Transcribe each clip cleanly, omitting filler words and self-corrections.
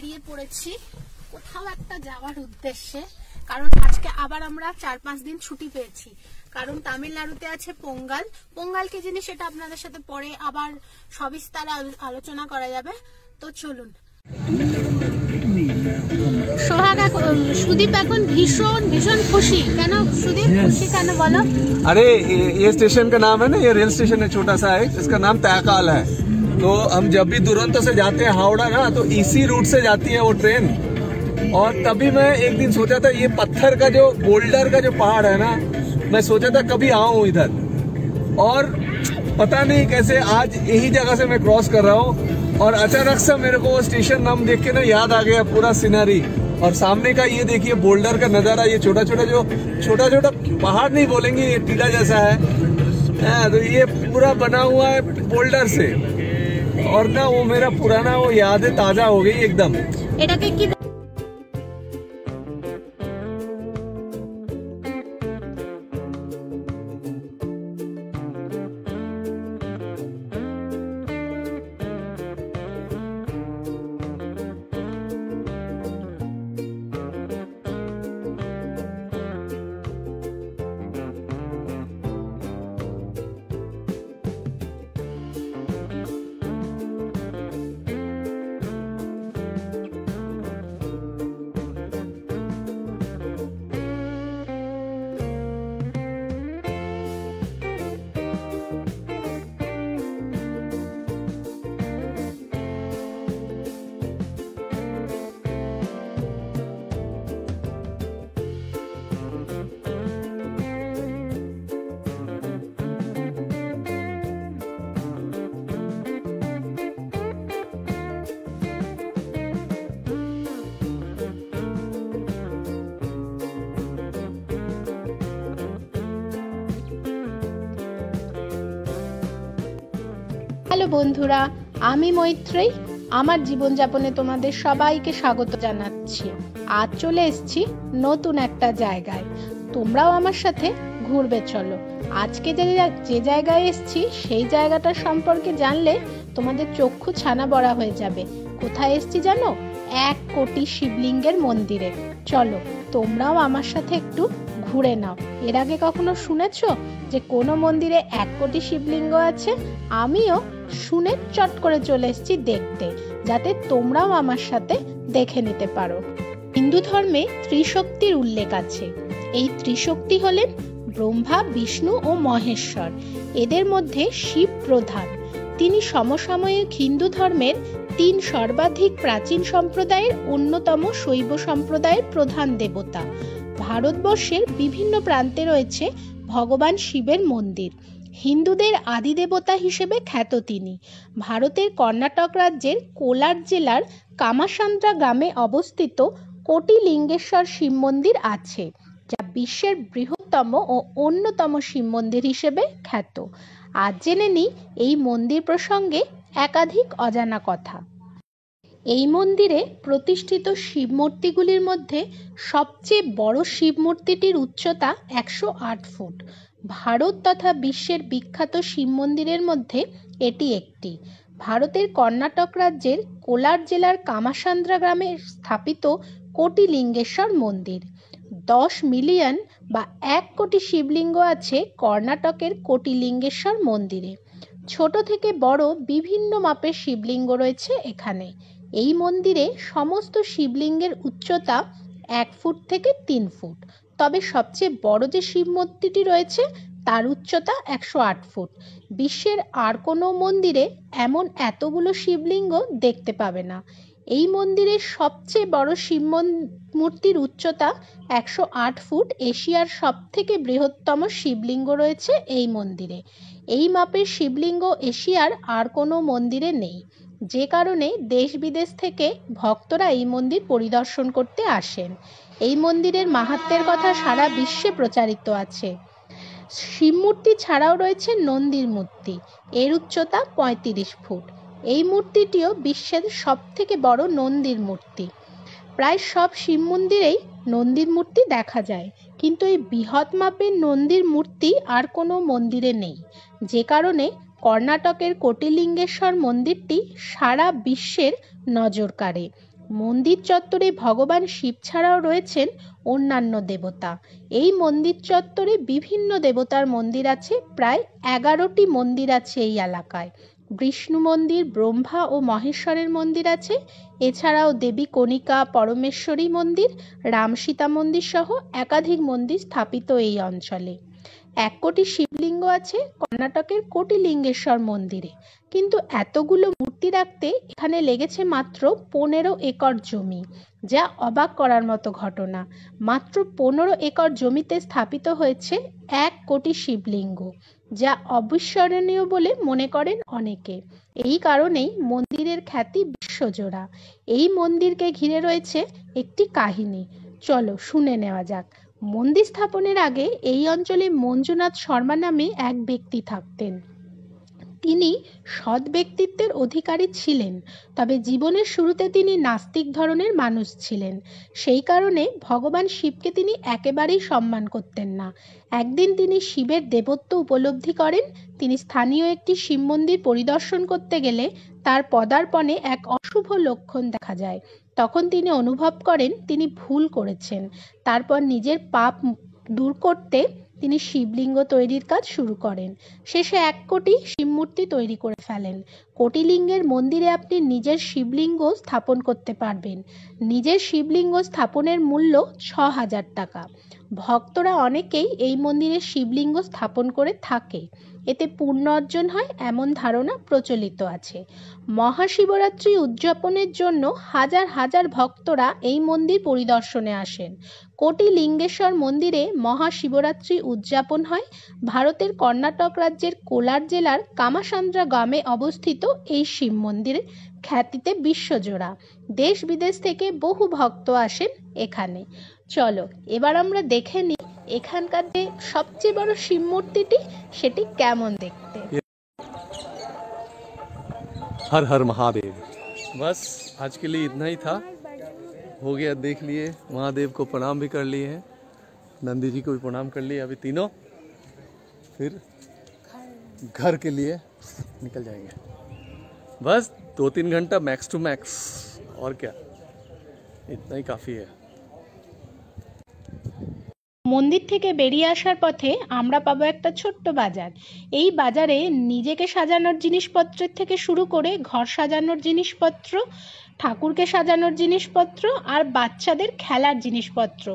বেরিয়ে পড়েছি কোথাও একটা যাওয়ার উদ্দেশ্যে, কারণ আজকে আবার আমরা 4-5 দিন ছুটি পেয়েছি। কারণ তামিলনাড়ুতে আছে পোঙ্গাল। পোঙ্গাল কি জিনিস সেটা আপনাদের সাথে পরে আবার সবিস্তারে আলোচনা করা যাবে। তো চলুন। সোহাগ সুদীপ এখন ভীষণ ভীষণ খুশি। কেন সুদীপ খুশি কেন বলো? अरे ये स्टेशन का नाम है ना, ये रेल स्टेशन है छोटा सा है, इसका नाम तयकाल है। तो हम जब भी दुरंतो से जाते हैं हावड़ा ना, तो इसी रूट से जाती है वो ट्रेन। और तभी मैं एक दिन सोचा था ये पत्थर का जो बोल्डर का जो पहाड़ है ना, मैं सोचा था कभी आऊं इधर, और पता नहीं कैसे आज यही जगह से मैं क्रॉस कर रहा हूँ और अचानक से मेरे को वो स्टेशन नाम देख के ना याद आ गया पूरा सीनरी। और सामने का ये देखिए बोल्डर का नजारा, ये छोटा छोटा पहाड़ नहीं बोलेंगे, ये टीला जैसा है। तो ये पूरा बना हुआ है बोल्डर से, और ना वो मेरा पुराना वो यादें ताजा हो गई एकदम। হ্যালো বন্ধুরা, আমি মৈত্রী। আমার জীবনযাপনে তোমাদের সবাইকে স্বাগত জানাচ্ছি। আজ চলে এসেছি নতুন একটা জায়গায়, তোমরাও আমার সাথে ঘুরবে চলো। আজকে যে জায়গায় এসেছি সেই জায়গাটার সম্পর্কে জানলে তোমাদের চক্ষু ছানা বড়া হয়ে যাবে। কোথায় এসেছি জানো? 1 কোটি শিবলিঙ্গের মন্দিরে। চলো তোমরাও আমার সাথে একটু ঘুরে নাও। এর আগে কখনো শুনেছো যে কোনো মন্দিরে 1 কোটি শিবলিঙ্গ আছে? আমিও শুনে চট করে চলে এসেছি দেখতে, যাতে তোমরাও আমার সাথে দেখে নিতে পারো। হিন্দু ধর্মে ত্রিশক্তির উল্লেখ আছে। এই ত্রিশক্তি হলেন ব্রহ্মা, বিষ্ণু ও মহেশ্বর। এদের মধ্যে শিব প্রধান। তিনি সমসাময়িক হিন্দু ধর্মের 3 সর্বাধিক প্রাচীন সম্প্রদায়ের অন্যতম শৈব সম্প্রদায়ের প্রধান দেবতা। ভারতবর্ষের বিভিন্ন প্রান্তে রয়েছে ভগবান শিবের মন্দির। হিন্দুদের আদি দেবতা হিসেবে খ্যাত তিনি। ভারতের কর্ণাটক রাজ্যের কোলার জেলার কামাসান্দ্রা গ্রামে অবস্থিত কোটি লিঙ্গেশ্বর শিব মন্দির আছে, যা বিশ্বের বৃহত্তম ও অন্যতম শিব মন্দির হিসেবে খ্যাত। আজ জেনে নিই এই মন্দির প্রসঙ্গে একাধিক অজানা কথা। এই মন্দিরে প্রতিষ্ঠিত শিব মূর্তিগুলির মধ্যে সবচেয়ে বড় শিব মূর্তিটির উচ্চতা 108 ফুট। ভারত তথা বিশ্বের বিখ্যাত শিব মন্দিরের মধ্যে এটি একটি। ভারতের কর্ণাটক রাজ্যের কোলার জেলার কামাসান্দ্রা গ্রামে স্থাপিত কোটি লিঙ্গেশ্বর মন্দির। 10 মিলিয়ন বা 1 কোটি শিবলিঙ্গ আছে কর্ণাটকের কোটি লিঙ্গেশ্বর মন্দিরে। ছোট থেকে বড় বিভিন্ন মাপের শিবলিঙ্গ রয়েছে এখানে। এই মন্দিরে সমস্ত শিবলিঙ্গের উচ্চতা 1 ফুট থেকে 3 ফুট। তবে সবচেয়ে বড় যে শিব মূর্তিটি রয়েছে তার উচ্চতা 108 ফুট। বিশ্বের আর কোনো মন্দিরে এমন এতগুলো শিবলিঙ্গ দেখতে পাবে না। এই মন্দিরের সবচেয়ে বড় শিব মূর্তির উচ্চতা 108 ফুট। এশিয়ার সবথেকে বৃহত্তম শিবলিঙ্গ রয়েছে এই মন্দিরে। এই মাপের শিবলিঙ্গ এশিয়ার আর কোনো মন্দিরে নেই, যে কারণে দেশ বিদেশ থেকে ভক্তরা এই মন্দির পরিদর্শন করতে আসেন। এই মন্দিরের মাহাত্ম্যের কথা সারা বিশ্বে প্রচারিত আছে। শিব মূর্তি ছাড়াও রয়েছে নন্দীর মূর্তি। এর উচ্চতা 35 ফুট। এই মূর্তিটিও বিশ্বের সবথেকে বড় নন্দীর মূর্তি। প্রায় সব শিব মন্দিরেই নন্দীর মূর্তি দেখা যায়, কিন্তু এই বৃহৎ মাপের নন্দীর মূর্তি আর কোনো মন্দিরে নেই, যে কারণে কর্ণাটকের কোটিলিঙ্গেশ্বর মন্দিরটি সারা বিশ্বের নজর কাড়ে। মন্দির চত্বরে ভগবান শিব ছাড়াও রয়েছেন অন্যান্য দেবতা। এই মন্দির চত্বরে বিভিন্ন দেবতার মন্দির আছে, প্রায় 11টি মন্দির আছে এই এলাকায়। বিষ্ণু মন্দির, ব্রহ্মা ও মহেশ্বরের মন্দির আছে। এছাড়াও দেবী কণিকা পরমেশ্বরী মন্দির, রাম সীতা মন্দির সহ একাধিক মন্দির স্থাপিত এই অঞ্চলে। 1 কোটি শিবলিঙ্গ আছে কর্ণাটকের কোটিলিঙ্গেশ্বর মন্দিরে। কিন্তু এতগুলো মূর্তি রাখতে এখানে লেগেছে মাত্র 15 একর জমি, যা অবাক করার মতো ঘটনা। মাত্র 15 একর জমিতে স্থাপিত হয়েছে 1 কোটি শিবলিঙ্গ, যা অবিস্মরণীয় বলে মনে করেন অনেকে। এই কারণেই মন্দিরের খ্যাতি বিশ্বজোড়া। এই মন্দিরকে ঘিরে রয়েছে একটি কাহিনী, চলো শুনে নেওয়া যাক। মন্দির স্থাপনের আগে এই অঞ্চলে মঞ্জুনাথ শর্মা নামে এক ব্যক্তি থাকতেন। তিনি সৎ ব্যক্তিত্বের অধিকারী ছিলেন, তবে জীবনের শুরুতে তিনি নাস্তিক ধরনের মানুষ ছিলেন। সেই কারণে ভগবান শিবকে তিনি একেবারেই সম্মান করতেন না। একদিন তিনি শিবের দেবত্ব উপলব্ধি করেন। তিনি স্থানীয় একটি শিব মন্দির পরিদর্শন করতে গেলে তার পদার্পণে এক অশুভ লক্ষণ দেখা যায়। তখন তিনি অনুভব করেন তিনি ভুল করেছেন। তারপর নিজের পাপ দূর করতে তিনি শিবলিঙ্গ তৈরির কাজ শুরু করেন। শেষে 1 কোটি শিবমূর্তি তৈরি করে ফেলেন। কোটিলিঙ্গের মন্দিরে আপনি নিজের শিবলিঙ্গ স্থাপন করতে পারবেন। নিজের শিবলিঙ্গ স্থাপনের মূল্য 6000 টাকা। ভক্তরা অনেকেই এই মন্দিরে শিবলিঙ্গ স্থাপন করে থাকে। এতে পুণ্য অর্জন হয় এমন ধারণা প্রচলিত আছে। মহাশিবরাত্রি উদযাপনের জন্য হাজার হাজার ভক্তরা এই মন্দির পরিদর্শনে আসেন। কোটিলিঙ্গেশ্বর মন্দিরে মহাশিবরাত্রি উদযাপন হয়। ভারতের কর্ণাটক রাজ্যের কোলার জেলার কামাসান্দ্রা গ্রামে অবস্থিত এই শিব মন্দিরের খ্যাতিতে বিশ্বজোড়া। দেশ বিদেশ থেকে বহু ভক্ত আসেন এখানে। চলো এবার আমরা দেখে নিই এখানকার যে সবচেয়ে বড় শিব মূর্তিটি সেটি কেমন দেখতে। हर हर महादेव। बस आज के लिए इतना ही था, हो गया, देख लिए, महादेव को प्रणाम भी कर लिए हैं, नंदी जी को भी प्रणाम कर लिए। अभी तीनों फिर घर के लिए निकल जाएंगे। बस 2-3 घंटा मैक्स टू मैक्स, और क्या, इतना ही काफ़ी है। মন্দির থেকে বেরিয়ে আসার পথে আমরা পাবো একটা ছোট্ট বাজার। এই বাজারে নিজেকে সাজানোর জিনিসপত্রের থেকে শুরু করে ঘর সাজানোর জিনিসপত্র, ঠাকুরকে সাজানোর জিনিসপত্র আর বাচ্চাদের খেলার জিনিসপত্র,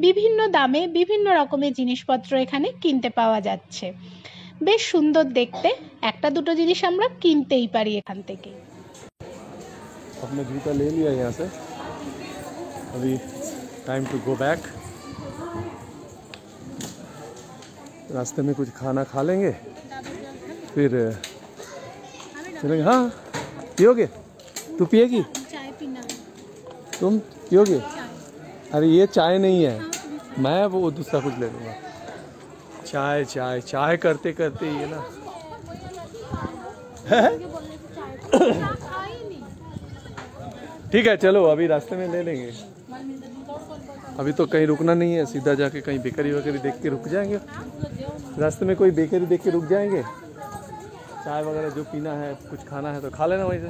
বিভিন্ন দামে বিভিন্ন রকমের জিনিসপত্র এখানে কিনতে পাওয়া যাচ্ছে। বেশ সুন্দর দেখতে, একটা দুটো জিনিস আমরা কিনতেই পারি এখান থেকে। अपना जूता ले लिया यहाँ से, अभी टाइम टू गो बैक। रास्ते में कुछ खाना खा लेंगे, फिर चलेंगे। हाँ पियोगे? तू पिएगी? चाय पीना। तुम पियोगे? अरे ये चाय नहीं है, मैं वो दूसरा कुछ ले लूँगा। चाय चाय चाय करते करते ये ना ठीक है, चलो अभी रास्ते में ले लेंगे। अभी तो कहीं रुकना नहीं है, सीधा जाके कहीं बेकरी वगैरह देख के रुक जाएंगे। रास्ते में कोई बेकरी देख के रुक जाएंगे, चाय वगैरह जो पीना है, कुछ खाना है तो खा लेना वहीं से।